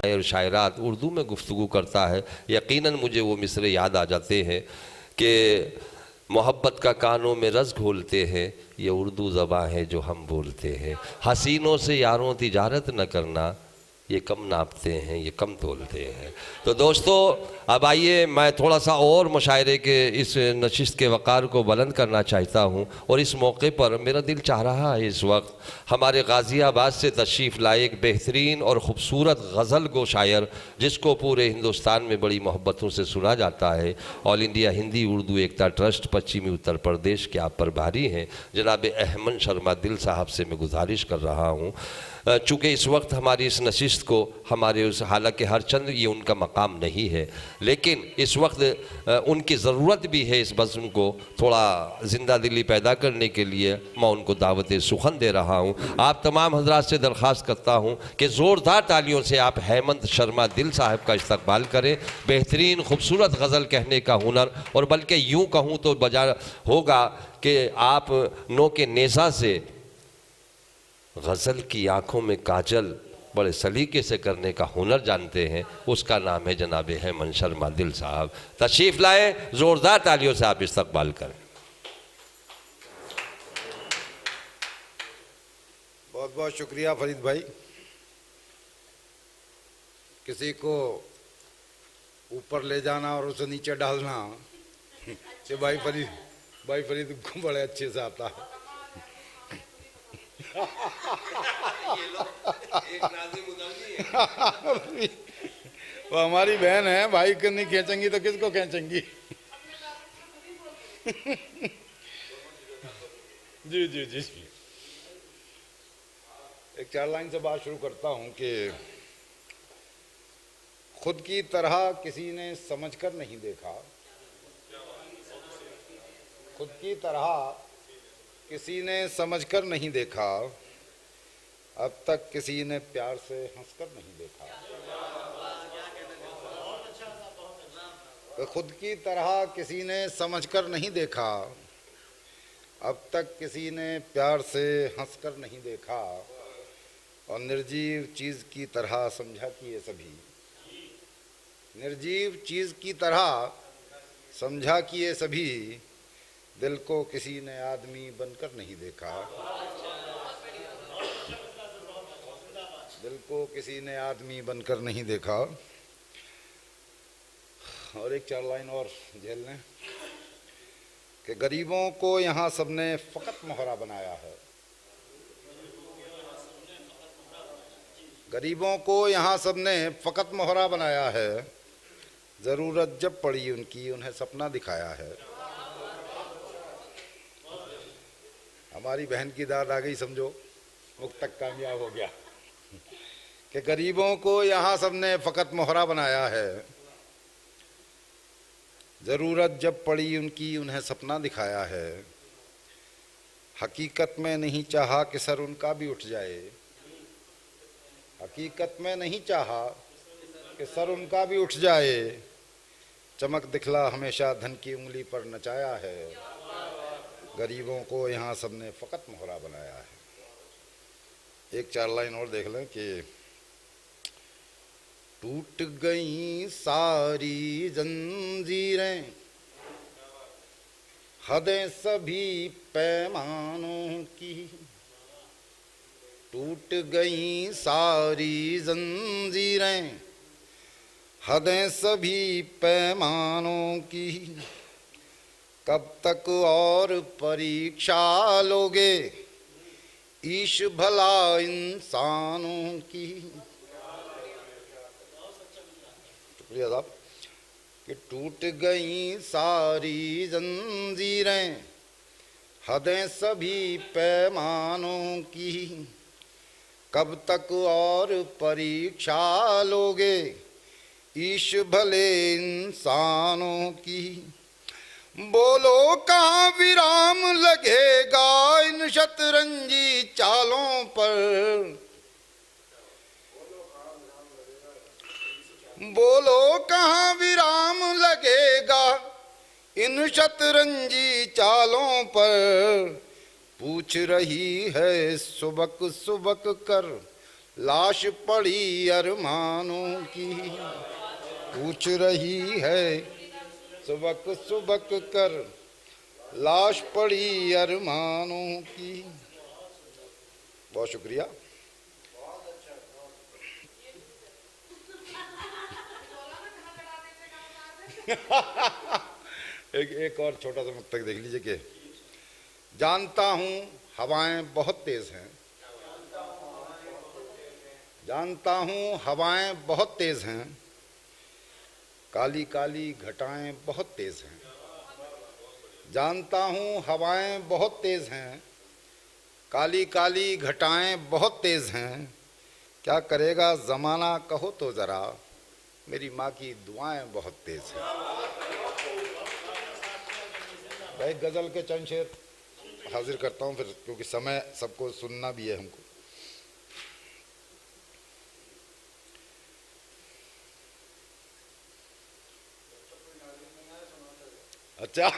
शायर शायरात उर्दू में गुफ्तगू करता है, यकीनन मुझे वो मिसरे याद आ जाते हैं कि मोहब्बत का कानों में रस घोलते हैं, ये उर्दू ज़बां है जो हम बोलते हैं। हसीनों से यारों तिजारत न करना, ये कम नापते हैं, ये कम तोलते हैं। तो दोस्तों, अब आइए मैं थोड़ा सा और मुशायरे के इस नशिस्त के वक़ार को बुलंद करना चाहता हूँ। और इस मौके पर मेरा दिल चाह रहा है इस वक्त हमारे गाज़ियाबाद से तशरीफ़ लाए एक बेहतरीन और ख़ूबसूरत गज़ल गो शायर, जिसको पूरे हिंदुस्तान में बड़ी मोहब्बतों से सुना जाता है, ऑल इंडिया हिंदी उर्दू एकता ट्रस्ट पश्चिमी उत्तर प्रदेश के आप प्रभारी हैं जनाब अहमद शर्मा दिल साहब से मैं गुजारिश कर रहा हूँ, चूँकि इस वक्त हमारी इस नशिस्त को हमारे उस, हालांकि हर चंद ये उनका मकाम नहीं है, लेकिन इस वक्त उनकी ज़रूरत भी है इस बज़्म को थोड़ा ज़िंदा दिली पैदा करने के लिए मैं उनको दावत सुखन दे रहा हूँ। आप तमाम हजरात से दरख्वास्त करता हूँ कि ज़ोरदार तालियों से आप अहमद शर्मा दिल साहब का इस्तकबाल करें। बेहतरीन खूबसूरत गज़ल कहने का हुनर, और बल्कि यूँ कहूँ तो बजा होगा कि आप नो के नेज़ा से गज़ल की आँखों में काजल बड़े सलीके से करने का हुनर जानते हैं, उसका नाम है जनाब अहमद शर्मा दिल साहब। तशरीफ़ लाए, ज़ोरदार तालियों से आप इस्तकबाल करें। बहुत बहुत शुक्रिया फरीद भाई। किसी को ऊपर ले जाना और उसे नीचे डालना ये भाई फरीद को बड़े अच्छे से आता है। वो हमारी बहन है, भाई को नहीं खींचेंगी तो किसको खींचेंगी? जी जी जी जी। एक 4 लाइन से बात शुरू करता हूं कि खुद की तरह किसी ने समझकर नहीं देखा, खुद की तरह किसी ने समझकर नहीं देखा, अब तक किसी ने प्यार से हंसकर नहीं देखा। तो खुद की तरह किसी ने समझकर नहीं देखा, अब तक किसी ने प्यार से हंसकर नहीं देखा, और निर्जीव चीज़ की तरह समझा कि ये सभी, निर्जीव चीज़ की तरह समझा कि ये सभी, दिल को किसी ने आदमी बनकर नहीं देखा, दिल को किसी ने आदमी बनकर नहीं देखा। और एक 4 लाइन और झेल लें कि गरीबों को यहाँ सबने फ़कत मोहरा बनाया है, गरीबों को यहाँ सबने फ़कत मोहरा बनाया है, ज़रूरत जब पड़ी उनकी उन्हें सपना दिखाया है। हमारी बहन की दाद आ गई समझो, मुक्तक कामयाब हो गया कि गरीबों को यहाँ सबने फ़कत मोहरा बनाया है, ज़रूरत जब पड़ी उनकी उन्हें सपना दिखाया है। हकीकत में नहीं चाहा कि सर उनका भी उठ जाए, हकीकत में नहीं चाहा कि सर उनका भी उठ जाए, चमक दिखला हमेशा धन की उंगली पर नचाया है, गरीबों को यहाँ सबने फ़कत मोहरा बनाया है। एक 4 लाइन और देख लें कि टूट गई सारी जंजीरें, हदें सभी पैमानों की, टूट गई सारी जंजीरें, हदें सभी पैमानों की, कब तक और परीक्षा लोगे ईश भला इंसानों की। शुक्रिया साहब। कि टूट गई सारी जंजीरें, हदें सभी पैमानों की, कब तक और परीक्षा लोगे ईश भले इंसानों की। बोलो कहाँ विराम लगेगा इन शतरंजी चालों पर, बोलो कहाँ विराम लगेगा इन शतरंजी चालों पर। पूछ रही है सुबक सुबक कर लाश पड़ी अरमानों की पूछ रही है सुबक सुबक कर, लाश पड़ी अरमानों की। बहुत शुक्रिया। एक और छोटा सा मुक्तक देख लीजिए कि जानता हूँ हवाएं बहुत तेज हैं, जानता हूँ हवाएं बहुत तेज हैं, काली काली घटाएं बहुत तेज हैं। जानता हूँ हवाएं बहुत तेज हैं, काली काली घटाएं बहुत तेज हैं। क्या करेगा ज़माना कहो तो ज़रा, मेरी माँ की दुआएं बहुत तेज हैं। भाई गज़ल के चंद शेर हाजिर करता हूँ फिर, क्योंकि समय सबको सुनना भी है हमको। अच्छा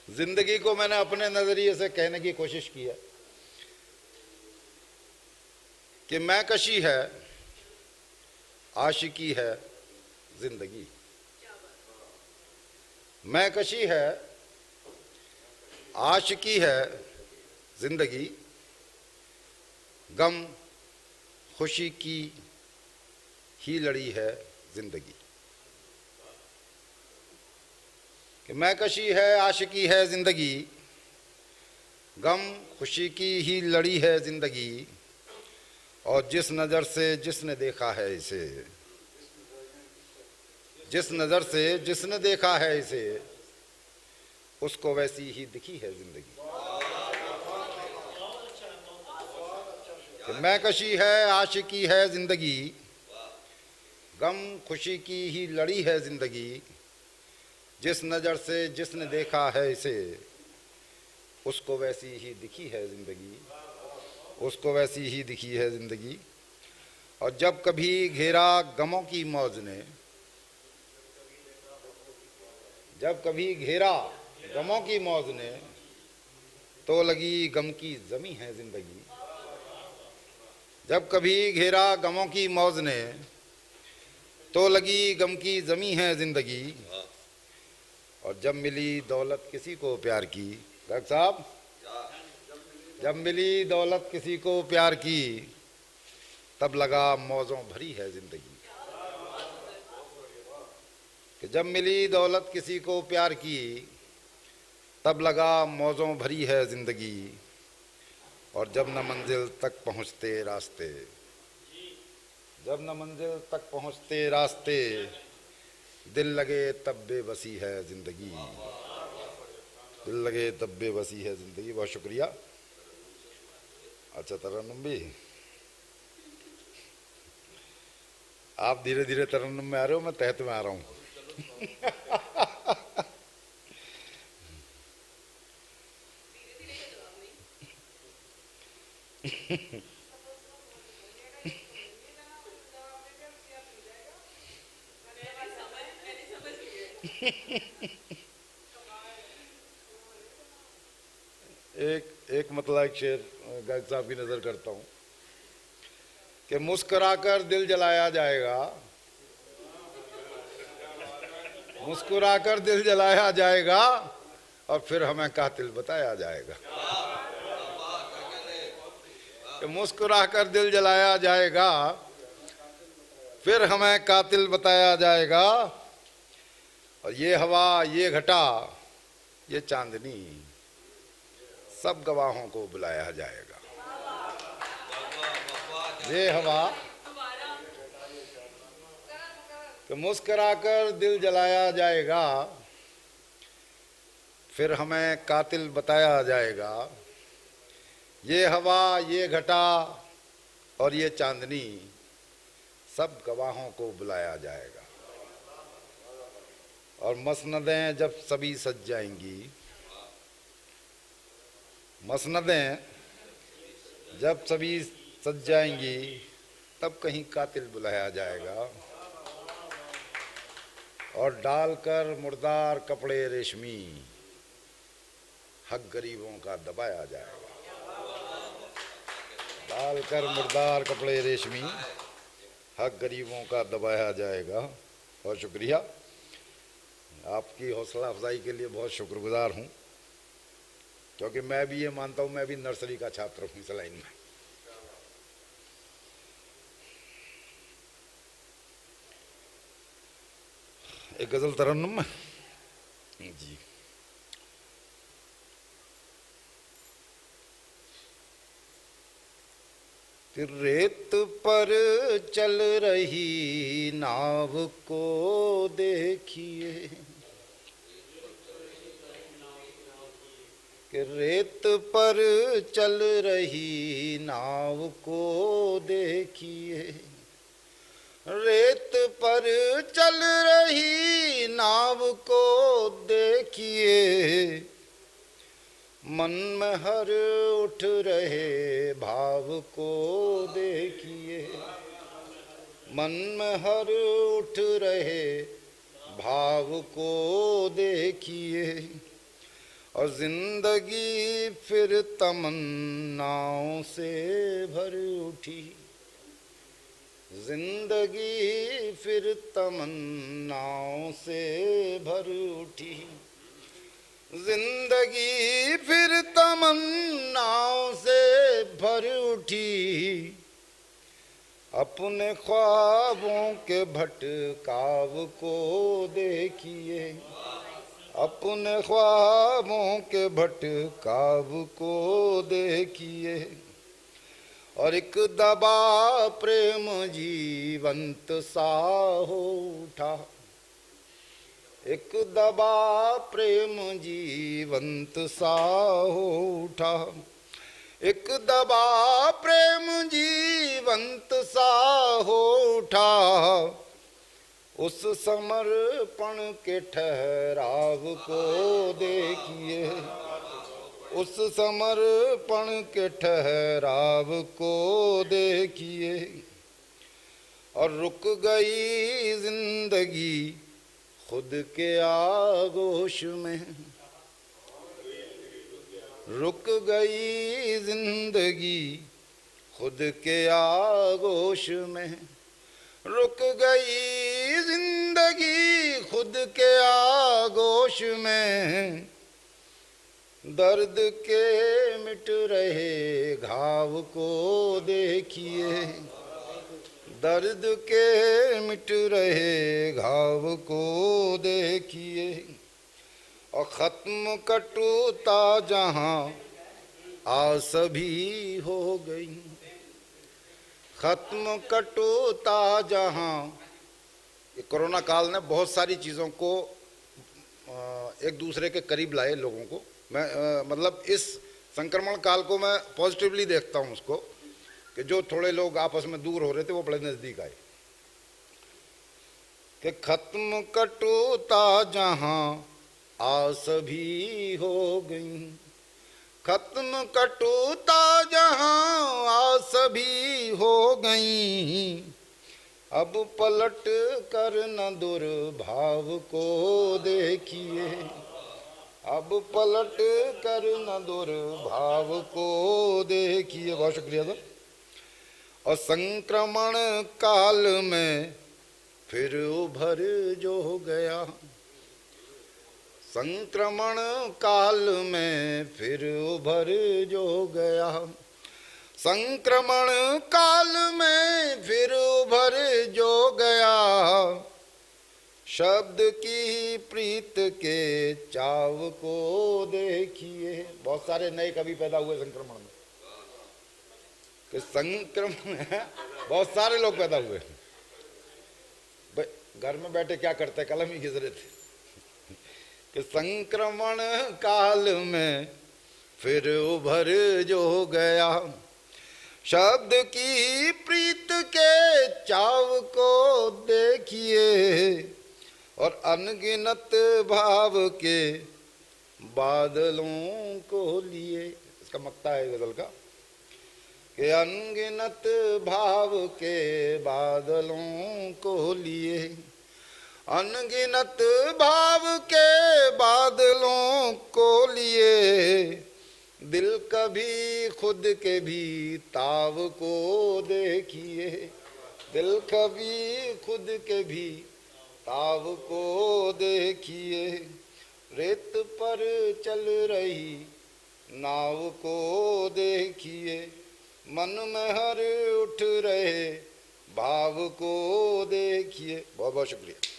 जिंदगी को मैंने अपने नजरिए से कहने की कोशिश की है कि मैं कशी है, आशिकी है जिंदगी। मैं कशी है, आशिकी है जिंदगी, गम खुशी की ही लड़ी है जिंदगी। कि मैं कशी है, आशिकी है जिंदगी, गम खुशी की ही लड़ी है जिंदगी। और जिस नज़र से जिसने देखा है इसे, जिस नज़र से जिसने देखा है इसे, उसको वैसी ही दिखी है जिंदगी। कि मैं कशी है, आशिकी है जिंदगी, गम खुशी की ही लड़ी है जिंदगी। जिस नज़र से जिसने देखा है इसे, उसको वैसी ही दिखी है जिंदगी, उसको वैसी ही दिखी है जिंदगी। और जब कभी घेरा गमों की मौज ने, जब कभी घेरा गमों की मौज ने, तो लगी गम की जमी है जिंदगी। जब कभी घेरा गमों की मौज ने, तो लगी गम की जमी है जिंदगी। और जब मिली दौलत किसी को प्यार की, डॉक्टर साहब, जब मिली दौलत किसी को प्यार की, तब लगा मौजों भरी है जिंदगी। कि जब मिली दौलत किसी को प्यार की, तब लगा मौजों भरी है जिंदगी। और जब न मंजिल तक पहुँचते रास्ते, जब न मंजिल तक पहुँचते रास्ते, दिल लगे तब बेबसी है जिंदगी, दिल लगे तब बेबसी है जिंदगी। बहुत शुक्रिया। अच्छा तरन्नुम भी, आप धीरे धीरे तरन्नुम में आ रहे हो, मैं तहत में आ रहा हूँ। एक मतलब एक शेर गायक साहब की नजर करता हूं कि मुस्कुराकर दिल जलाया जाएगा, मुस्कुराकर दिल जलाया जाएगा, और फिर हमें कातिल बताया जाएगा। कि मुस्कुराकर दिल जलाया जाएगा, फिर हमें कातिल बताया जाएगा। और ये हवा, ये घटा, ये चांदनी, सब गवाहों को बुलाया जाएगा। ये हवा, तो मुस्कुराकर दिल जलाया जाएगा, फिर हमें कातिल बताया जाएगा। ये हवा, ये घटा और ये चांदनी, सब गवाहों को बुलाया जाएगा। और मसनदें जब सभी सज जाएंगी, मसनदें जब सभी सज जाएंगी, तब कहीं कातिल बुलाया जाएगा। और डालकर मुर्दार कपड़े रेशमी, हक गरीबों का दबाया जाएगा। डाल कर मुर्दार कपड़े रेशमी, हक गरीबों का दबाया जाएगा। बहुत शुक्रिया, आपकी हौसला अफजाई के लिए बहुत शुक्रगुजार हूँ, क्योंकि मैं भी ये मानता हूँ, मैं भी नर्सरी का छात्र हूँ इस लाइन में। एक गजल तरन्नुम में जी। रेत पर चल रही नाव को देखिए, कि रेत पर चल रही नाव को देखिए, रेत पर चल रही नाव को देखिए, मन में हर उठ रहे भाव को देखिए, मन में हर उठ रहे भाव को देखिए, और जिंदगी फिर तमन्नाओं से भर उठी, जिंदगी फिर तमन्नाओं से भर उठी, जिंदगी फिर तमन्नाओं से भर उठी, अपने ख्वाबों के भटकाव को देखिए, अपने ख्वाबों के भटकाव को देखिए, और एक दबा प्रेम जीवंत सा हो उठा, एक दबा प्रेम जीवंत सा हो उठा, एक दबा प्रेम जीवंत सा हो उठा, उस समर्पण के ठहराव को देखिए, उस समर्पण के ठहराव को देखिए, और रुक गई जिंदगी खुद के आगोश में, रुक गई जिंदगी खुद के आगोश में, रुक गई जिंदगी खुद के आगोश में, दर्द के मिट रहे घाव को देखिए, दर्द के मिट रहे घाव को देखिए, और खत्म कटुता जहाँ आस भी हो गई, खत्म कटुता जहाँ। ये कोरोना काल ने बहुत सारी चीज़ों को एक दूसरे के करीब लाए लोगों को। मैं मतलब इस संक्रमण काल को मैं पॉजिटिवली देखता हूँ उसको, कि जो थोड़े लोग आपस में दूर हो रहे थे वो बड़े नज़दीक आए, कि खत्म कटुता जहाँ आस भी हो गई, खत्म कटुता जहाँ आस भी हो गई, अब पलट कर न दुर्भाव को देखिए, अब पलट कर न दुर्भाव को देखिए। बहुत शुक्रिया सर। और संक्रमण काल में फिर उभर जो गया, संक्रमण काल में फिर उभर जो गया, संक्रमण काल में फिर उभर जो गया, शब्द की प्रीत के चाव को देखिए। बहुत सारे नए कवि पैदा हुए संक्रमण में, कि संक्रमण बहुत सारे लोग पैदा हुए। घर में बैठे क्या करते, कलम ही घिस रहे थे, कि संक्रमण काल में फिर उभर जो गया, शब्द की प्रीत के चाव को देखिए, और अनगिनत भाव के बादलों को लिए। इसका मक्ता है गजल का, कि अनगिनत भाव के बादलों को लिए, अनगिनत भाव के बादलों को लिए, दिल कभी खुद के भी ताव को देखिए, दिल कभी खुद के भी ताव को देखिए, रेत पर चल रही नाव को देखिए, मन में हर उठ रहे भाव को देखिए। बहुत बहुत शुक्रिया।